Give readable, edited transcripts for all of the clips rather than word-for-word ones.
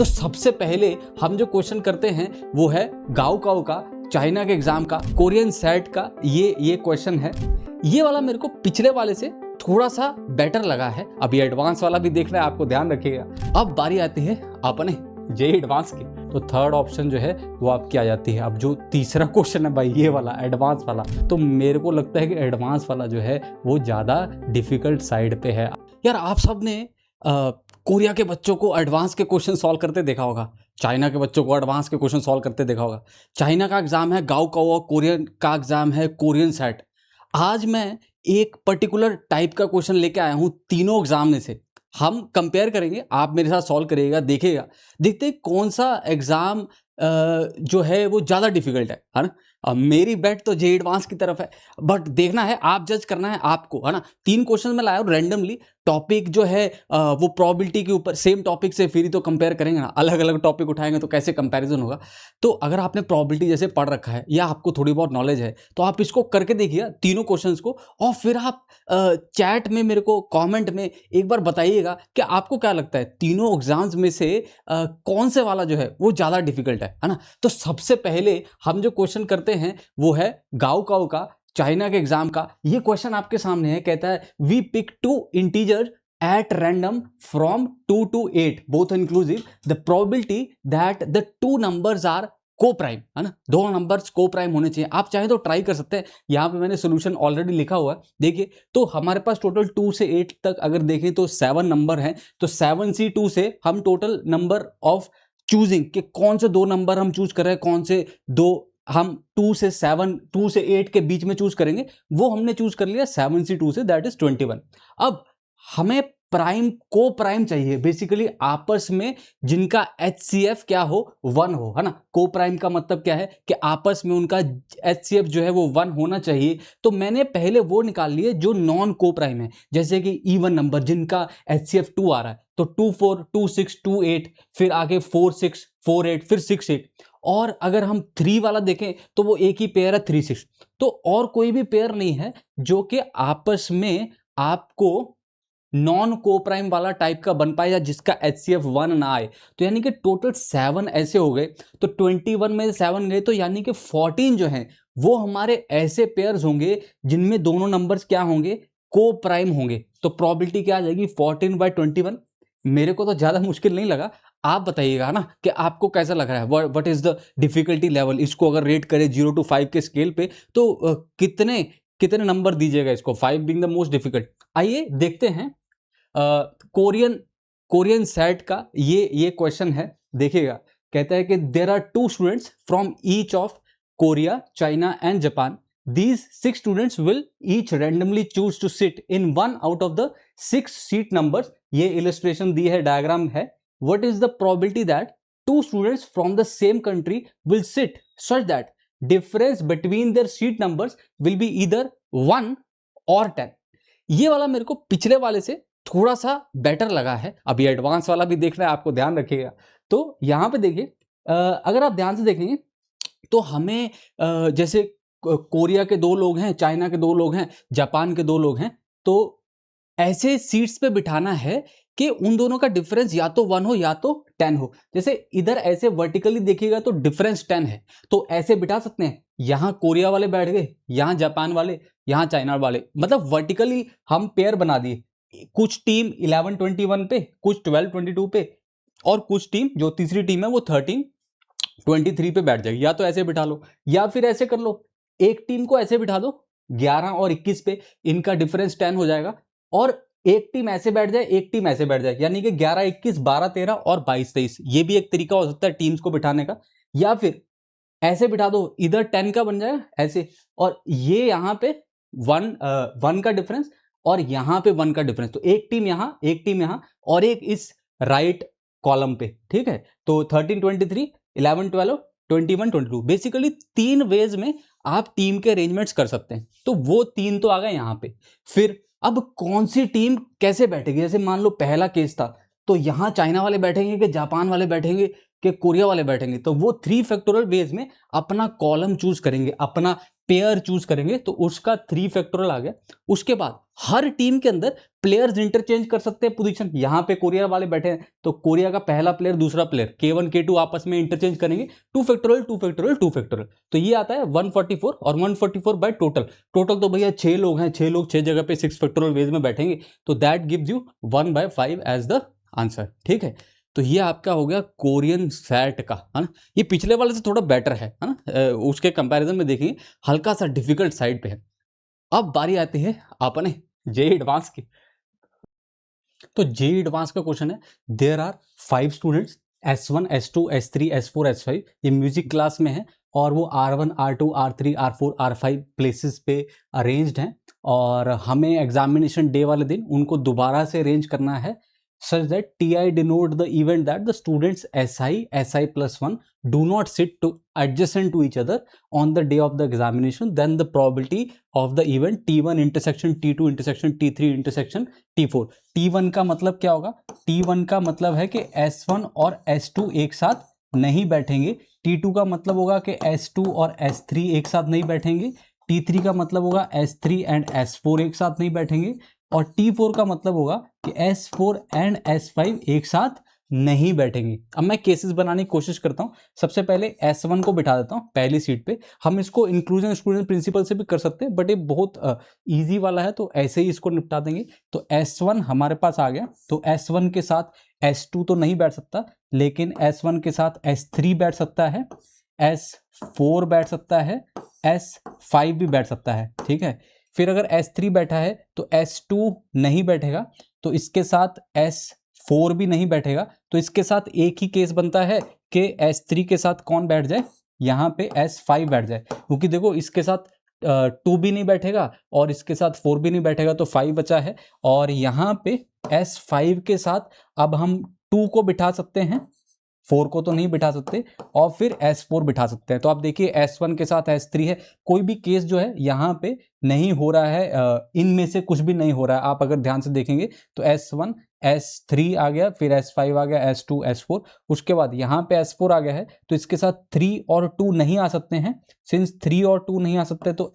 तो सबसे पहले हम जो क्वेश्चन करते हैं वो है गाओकाओ का, चाइना के एग्जाम का, कोरियन सेट का। ये क्वेश्चन है। ये वाला मेरे को पिछले वाले से थोड़ा सा बेटर लगा है। अब ये एडवांस वाला भी देखना है, आपको ध्यान रखिएगा। अब बारी आती है अपने जेईई एडवांस की, तो थर्ड ऑप्शन जो है वो आपकी आ जाती है। अब जो तीसरा क्वेश्चन है भाई, ये वाला एडवांस वाला, तो मेरे को लगता है कि एडवांस वाला जो है वो ज़्यादा डिफिकल्ट साइड पे है। यार आप सब ने कोरिया के बच्चों को एडवांस के क्वेश्चन सॉल्व करते देखा होगा, चाइना के बच्चों को एडवांस के क्वेश्चन सॉल्व करते देखा होगा। चाइना का एग्जाम है गाओकाओ, कोरियन का एग्जाम है कोरियन सेट। आज मैं एक पर्टिकुलर टाइप का क्वेश्चन लेके आया हूँ तीनों एग्जाम में से। हम कंपेयर करेंगे, आप मेरे साथ सॉल्व करिएगा, देखिएगा, देखते हैं कौन सा एग्जाम जो है वो ज़्यादा डिफिकल्ट है ना। मेरी बेट तो जेईई एडवांस की तरफ है, बट देखना है, आप जज करना है आपको, है ना। 3 क्वेश्चन मैं लाया हूँ रैंडमली, टॉपिक जो है वो प्रोबेबिलिटी के ऊपर, सेम टॉपिक से फिर ही तो कंपेयर करेंगे ना, अलग अलग टॉपिक उठाएंगे तो कैसे कंपैरिजन होगा। तो अगर आपने प्रोबेबिलिटी जैसे पढ़ रखा है या आपको थोड़ी बहुत नॉलेज है तो आप इसको करके देखिए तीनों क्वेश्चंस को, और फिर आप चैट में मेरे को कमेंट में एक बार बताइएगा कि आपको क्या लगता है तीनों एग्जाम्स में से कौन से वाला जो है वो ज़्यादा डिफिकल्ट है ना। तो सबसे पहले हम जो क्वेश्चन करते हैं वो है गाओकाओ का, चाइना के एग्जाम का। ये क्वेश्चन आपके सामने है, कहता है we pick 2 integer at random from 2 to 8 both inclusive, the probability that the two numbers are co-prime, है ना, दोनों नंबर्स को-प्राइम होने चाहिए। आप चाहे तो ट्राई कर सकते हैं, यहाँ पे मैंने सोल्यूशन ऑलरेडी लिखा हुआ है, देखिए। तो हमारे पास टोटल 2 से 8 तक अगर देखें तो 7 नंबर हैं, तो 7C2 से हम टोटल नंबर ऑफ चूजिंग के कौन से 2 नंबर हम चूज कर रहे हैं, कौन से 2 हम 2 से 7, 2 से 8 के बीच में चूज करेंगे, वो हमने चूज कर लिया 7C2 से, दैट इज 21। अब हमें प्राइम को प्राइम चाहिए, बेसिकली आपस में जिनका HCF क्या हो, 1 हो, है ना। को प्राइम का मतलब क्या है कि आपस में उनका HCF जो है वो 1 होना चाहिए। तो मैंने पहले वो निकाल लिए जो नॉन को प्राइम है, जैसे कि इवन नंबर जिनका HCF 2 आ रहा है, तो 2 4 2 6 2 8, फिर आगे 4 6 4 8, फिर 6 8। और अगर हम 3 वाला देखें तो वो एक ही पेयर है 3 6, तो और कोई भी पेयर नहीं है जो कि आपस में आपको नॉन को प्राइम वाला टाइप का बन पाए या जिसका HCF 1 ना आए। तो यानी कि टोटल 7 ऐसे हो गए, तो 21 में 7 गए, तो यानी कि 14 जो है वो हमारे ऐसे पेयर्स होंगे जिनमें दोनों नंबर्स क्या होंगे, को प्राइम होंगे। तो प्रोबेबिलिटी क्या आ जाएगी, 14/21। मेरे को तो ज्यादा मुश्किल नहीं लगा, आप बताइएगा ना कि आपको कैसा लग रहा है, what is the difficulty level. इसको अगर रेट करें 0 to 5 के स्केल पे तो कितने कितने नंबर दीजिएगा इसको, 5 बीइंग द मोस्ट डिफिकल्ट। आइए देखते हैं कोरियन सेट का ये क्वेश्चन है, देखिएगा। कहता है कि there are 2 students from each of Korea, China and Japan. These 6 students will each randomly choose to sit in one out of the 6 seat numbers. ये illustration दी है, डायग्राम है। What is the probability that 2 students from the same country will sit such that difference between their seat numbers will be either 1 or 10? ये वाला मेरे को पिछले वाले से थोड़ा सा बेटर लगा है। अब ये एडवांस वाला भी देखना है, आपको ध्यान रखिएगा। तो यहाँ पे देखिए, अगर आप ध्यान से देखेंगे तो हमें जैसे कोरिया के 2 लोग हैं, चाइना के 2 लोग हैं, जापान के 2 लोग हैं, तो ऐसे सीट्स पे बिठाना है कि उन दोनों का डिफरेंस या तो 1 हो या तो 10 हो। जैसे इधर ऐसे वर्टिकली देखिएगा तो डिफरेंस 10 है, तो ऐसे बिठा सकते हैं। यहाँ कोरिया वाले बैठ गए, यहाँ जापान वाले, यहाँ चाइना वाले, मतलब वर्टिकली हम पेयर बना दिए। कुछ टीम 11-21 पे, कुछ 12-22 पे, और कुछ टीम जो तीसरी टीम है वो 13-23 पे बैठ जाएगी। या तो ऐसे बिठा लो या फिर ऐसे कर लो, एक टीम को ऐसे बिठा दो 11 और 21 पे, इनका डिफरेंस 10 हो जाएगा, और एक टीम ऐसे बैठ जाए, एक टीम ऐसे बैठ जाए, यानी कि 11 21 12 13 और 22 23। ये भी एक तरीका हो सकता है टीम्स को बिठाने का। या फिर ऐसे बिठा दो, इधर 10 का बन जाए ऐसे, और ये यहाँ पे 1 का डिफरेंस और यहाँ पे 1 का डिफरेंस, तो एक टीम यहाँ, एक टीम यहाँ, और एक इस राइट कॉलम पे, ठीक है। तो 13-23, 11-12, 21-22, बेसिकली 3 वेज में आप टीम के अरेंजमेंट्स कर सकते हैं। तो वो 3 तो आ गए यहाँ पे। फिर अब कौन सी टीम कैसे बैठेगी, जैसे मान लो पहला केस था, तो यहाँ चाइना वाले बैठेंगे कि जापान वाले बैठेंगे, कि कोरिया वाले बैठेंगे, तो वो 3 फैक्टोरियल वेज में अपना कॉलम चूज करेंगे, अपना पेयर चूज करेंगे, तो उसका 3 फैक्टोरियल आ गया। उसके बाद हर टीम के अंदर प्लेयर्स इंटरचेंज कर सकते हैं पोजीशन। यहां पे कोरिया वाले बैठे हैं तो कोरिया का पहला प्लेयर दूसरा प्लेयर K1 K2 आपस में इंटरचेंज करेंगे, 2 फैक्टोरियल 2 फैक्टोरियल 2 फैक्टोरियल, तो ये आता है 144 और 144 बाय टोटल। टोटल तो भैया 6 लोग हैं, 6 लोग 6 जगह पे 6 फैक्टोरियल वेज में बैठेंगे, तो that gives you 1/5 as the answer. ठीक है, तो ये आपका हो गया कोरियन सेट का, है ना। ये पिछले वाले से थोड़ा बेटर है ना, उसके कंपैरिजन में देखिए हल्का सा डिफिकल्ट साइड पे है। अब बारी आती है अपने जेईई एडवांस की। तो जेईई एडवांस का क्वेश्चन है, there are 5 students S1 S2 S3 S4 S5, ये म्यूजिक क्लास में है और वो R1 R2 R3 R4 R5 places पे अरेंज्ड हैं, और हमें एग्जामिनेशन डे वाले दिन उनको दोबारा से अरेंज करना है such that TI denote the event that the students SI plus 1 do not sit to adjacent to each other on the day of the examination, then the probability of the event T1 intersection T2 intersection T3 intersection T4। T1 का मतलब क्या होगा? T1 का मतलब है कि S1 और S2 एक साथ नहीं बैठेंगे। T2 का मतलब होगा कि S2 और S3 एक साथ नहीं बैठेंगे। T3 का मतलब होगा S3 एंड S4 एक साथ नहीं बैठेंगे, और T4 का मतलब होगा कि S4 एंड S5 एक साथ नहीं बैठेंगे। अब मैं केसेस बनाने की कोशिश करता हूं। सबसे पहले S1 को बिठा देता हूं पहली सीट पे। हम इसको इंक्लूजन एक्सक्लूजन प्रिंसिपल से भी कर सकते हैं, बट ये बहुत इजी वाला है, तो ऐसे ही इसको निपटा देंगे। तो S1 हमारे पास आ गया, तो S1 के साथ S2 तो नहीं बैठ सकता, लेकिन S1 के साथ S3 बैठ सकता है, S4 बैठ सकता है, S5 भी बैठ सकता है। ठीक है, फिर अगर S3 बैठा है तो S2 नहीं बैठेगा, तो इसके साथ S4 भी नहीं बैठेगा। तो इसके साथ एक ही केस बनता है कि S3 के साथ कौन बैठ जाए, यहाँ पे S5 बैठ जाए, क्योंकि देखो इसके साथ 2 भी नहीं बैठेगा और इसके साथ 4 भी नहीं बैठेगा, तो 5 बचा है। और यहाँ पे S5 के साथ अब हम 2 को बिठा सकते हैं, 4 को तो नहीं बिठा सकते, और फिर S4 बिठा सकते हैं। तो आप देखिए S1 के साथ S3 है, कोई भी केस जो है यहाँ पे नहीं हो रहा है, इनमें से कुछ भी नहीं हो रहा है। आप अगर ध्यान से देखेंगे तो S1 S3 आ गया, फिर S5 आ गया, S2 S4, उसके बाद यहाँ पे S4 आ गया है, तो इसके साथ 3 और 2 नहीं आ सकते हैं। सिंस 3 और 2 नहीं आ सकते तो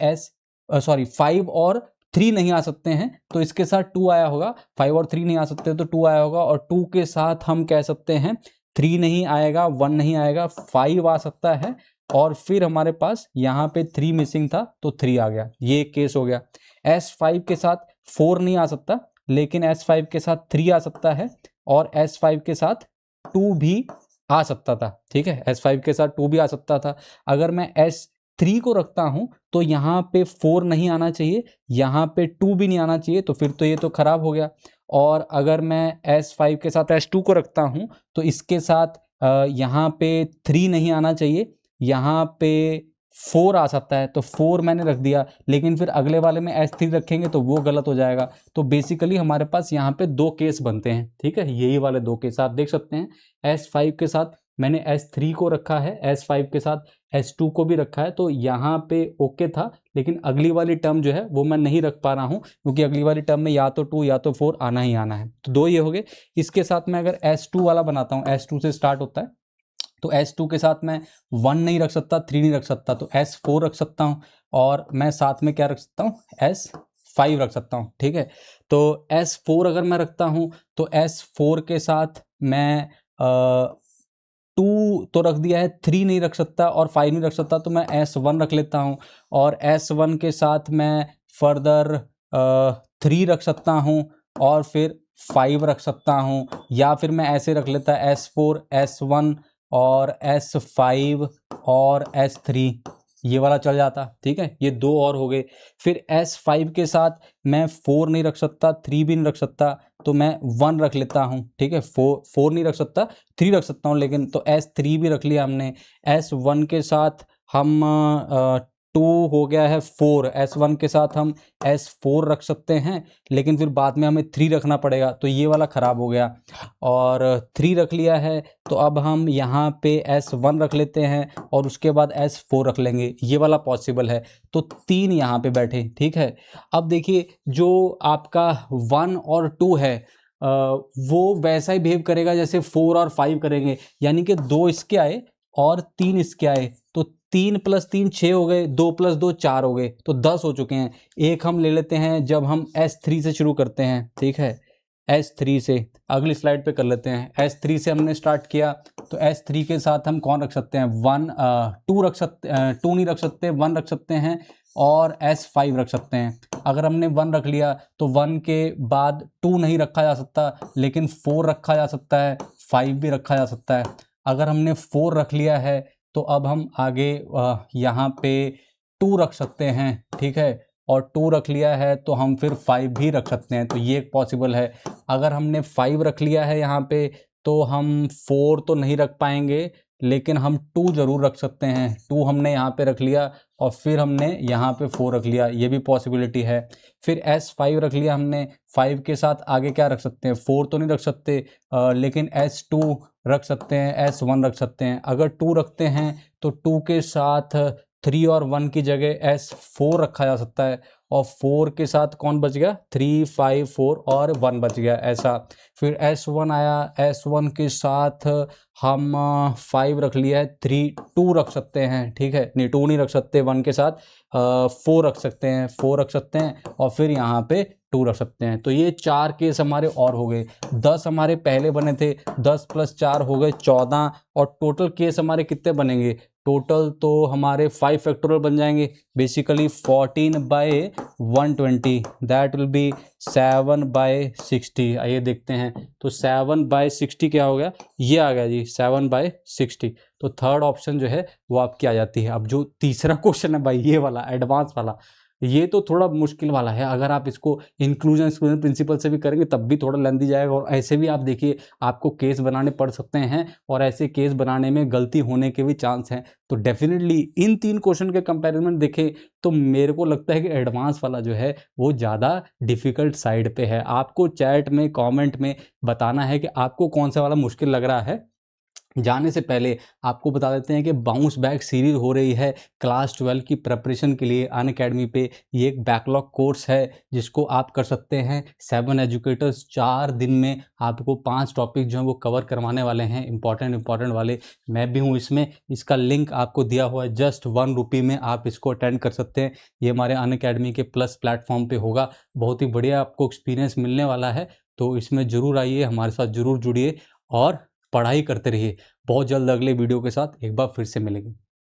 5 और 3 नहीं आ सकते हैं, तो इसके साथ 2 आया होगा। 5 और 3 नहीं आ सकते तो 2 आया होगा, और 2 के साथ हम कह सकते हैं 3 नहीं आएगा, 1 नहीं आएगा, 5 आ सकता है, और फिर हमारे पास यहाँ पे 3 मिसिंग था तो 3 आ गया। ये एक केस हो गया। S5 के साथ 4 नहीं आ सकता, लेकिन S5 के साथ 3 आ सकता है, और S5 के साथ 2 भी आ सकता था। ठीक है, S5 के साथ 2 भी आ सकता था। अगर मैं S3 को रखता हूं तो यहाँ पे 4 नहीं आना चाहिए, यहाँ पे 2 भी नहीं आना चाहिए, तो फिर तो ये तो खराब हो गया। और अगर मैं S5 के साथ S2 को रखता हूं तो इसके साथ यहाँ पे 3 नहीं आना चाहिए, यहाँ पे 4 आ सकता है, तो 4 मैंने रख दिया, लेकिन फिर अगले वाले में S3 रखेंगे तो वो गलत हो जाएगा। तो बेसिकली हमारे पास यहाँ पे 2 केस बनते हैं। ठीक है, यही वाले 2 केस आप देख सकते हैं। S5 के साथ मैंने S3 को रखा है, S5 के साथ S2 को भी रखा है, तो यहाँ पे ओके था, लेकिन अगली वाली टर्म जो है वो मैं नहीं रख पा रहा हूँ, क्योंकि अगली वाली टर्म में या तो 2 या तो 4 आना ही आना है। तो 2 ये हो गए। इसके साथ मैं अगर S2 वाला बनाता हूँ, S2 से स्टार्ट होता है, तो S2 के साथ मैं 1 नहीं रख सकता, 3 नहीं रख सकता, तो S4 रख सकता हूँ, और मैं साथ में क्या रख सकता हूँ, S5 रख सकता हूँ। ठीक है, तो S4 अगर मैं रखता हूँ तो S4 के साथ मैं 2 तो रख दिया है, 3 नहीं रख सकता और 5 नहीं रख सकता, तो मैं S1 रख लेता हूँ, और S1 के साथ मैं फर्दर 3 रख सकता हूँ, और फिर 5 रख सकता हूँ, या फिर मैं ऐसे रख लेता S4 S1 और S5 और S3, ये वाला चल जाता। ठीक है, ये 2 और हो गए। फिर S5 के साथ मैं 4 नहीं रख सकता, 3 भी नहीं रख सकता, तो मैं 1 रख लेता हूँ। ठीक है, 4 नहीं रख सकता, 3 रख सकता हूँ, लेकिन तो S3 भी रख लिया हमने। S1 के साथ हम 2 हो गया है 4, S1 के साथ हम S4 रख सकते हैं, लेकिन फिर बाद में हमें 3 रखना पड़ेगा, तो ये वाला ख़राब हो गया। और 3 रख लिया है, तो अब हम यहाँ पे S1 रख लेते हैं और उसके बाद S4 रख लेंगे, ये वाला पॉसिबल है। तो 3 यहाँ पे बैठे। ठीक है, अब देखिए जो आपका 1 और 2 है, वो वैसा ही बिहेव करेगा जैसे 4 और 5 करेंगे, यानी कि 2 इसके आए और 3 इसके आए, तो 3 + 3 6 हो गए, 2 + 2 4 हो गए, तो 10 हो चुके हैं। एक हम ले लेते हैं जब हम S3 से शुरू करते हैं, ठीक है, S3 से अगली स्लाइड पे कर लेते हैं। S3 से हमने स्टार्ट किया, तो S3 के साथ हम कौन रख सकते हैं, 2 रख सकते, 2 नहीं रख सकते, 1 रख सकते हैं और S5 रख सकते हैं। अगर हमने 1 रख लिया तो 1 के बाद 2 नहीं रखा जा सकता, लेकिन 4 रखा जा सकता है, 5 भी रखा जा सकता है। अगर हमने 4 रख लिया है तो अब हम आगे यहाँ पे 2 रख सकते हैं, ठीक है, और 2 रख लिया है तो हम फिर 5 भी रख सकते हैं, तो ये एक पॉसिबल है। अगर हमने 5 रख लिया है यहाँ पे तो हम 4 तो नहीं रख पाएंगे, लेकिन हम 2 ज़रूर रख सकते हैं। 2 हमने यहाँ पे रख लिया और फिर हमने यहाँ पे 4 रख लिया, ये भी पॉसिबिलिटी है। फिर S5 रख लिया हमने, 5 के साथ आगे क्या रख सकते हैं, 4 तो नहीं रख सकते, लेकिन S2 रख सकते हैं, S1 रख सकते हैं। अगर 2 रखते हैं तो 2 के साथ 3 और 1 की जगह S4 रखा जा सकता है, और 4 के साथ कौन बच गया, 3 5 4 और 1 बच गया, ऐसा। फिर S1 आया, S1 के साथ हम 5 रख लिया है, 2 रख सकते हैं, ठीक है, नहीं 2 नहीं रख सकते, 1 के साथ 4 रख सकते हैं, 4 रख सकते हैं और फिर यहाँ पे 2 रख सकते हैं। तो ये 4 केस हमारे और हो गए। 10 हमारे पहले बने थे, 10 + 4 हो गए 14, और टोटल केस हमारे कितने बनेंगे, टोटल तो हमारे 5 फैक्टोरियल बन जाएंगे, बेसिकली 14/120, दैट विल बी 7/60। आइए देखते हैं, तो 7/60 क्या हो गया, ये आ गया जी 7/60। तो थर्ड ऑप्शन जो है वो आपकी आ जाती है। अब जो तीसरा क्वेश्चन है भाई, ये वाला एडवांस वाला, ये तो थोड़ा मुश्किल वाला है। अगर आप इसको इंक्लूजन एक्सक्लूजन प्रिंसिपल से भी करेंगे तब भी थोड़ा लेंदी जाएगा, और ऐसे भी आप देखिए आपको केस बनाने पड़ सकते हैं, और ऐसे केस बनाने में गलती होने के भी चांस हैं। तो डेफिनेटली इन 3 क्वेश्चन के कंपैरिजन देखें तो मेरे को लगता है कि एडवांस वाला जो है वो ज़्यादा डिफ़िकल्ट साइड पे है। आपको चैट में कमेंट में बताना है कि आपको कौन सा वाला मुश्किल लग रहा है। जाने से पहले आपको बता देते हैं कि बाउंस बैक सीरीज हो रही है क्लास 12 की प्रिपरेशन के लिए अनअकैडमी पे। ये एक बैकलॉग कोर्स है जिसको आप कर सकते हैं। 7 एजुकेटर्स 4 दिन में आपको 5 टॉपिक जो हैं वो कवर करवाने वाले हैं, इंपॉर्टेंट वाले। मैं भी हूँ इसमें, इसका लिंक आपको दिया हुआ है, जस्ट 1 रुपी में आप इसको अटेंड कर सकते हैं। ये हमारे अनअकैडमी के प्लस प्लेटफॉर्म पे होगा। बहुत ही बढ़िया आपको एक्सपीरियंस मिलने वाला है, तो इसमें ज़रूर आइए, हमारे साथ ज़रूर जुड़िए और पढ़ाई करते रहिए। बहुत जल्द अगले वीडियो के साथ एक बार फिर से मिलेंगे।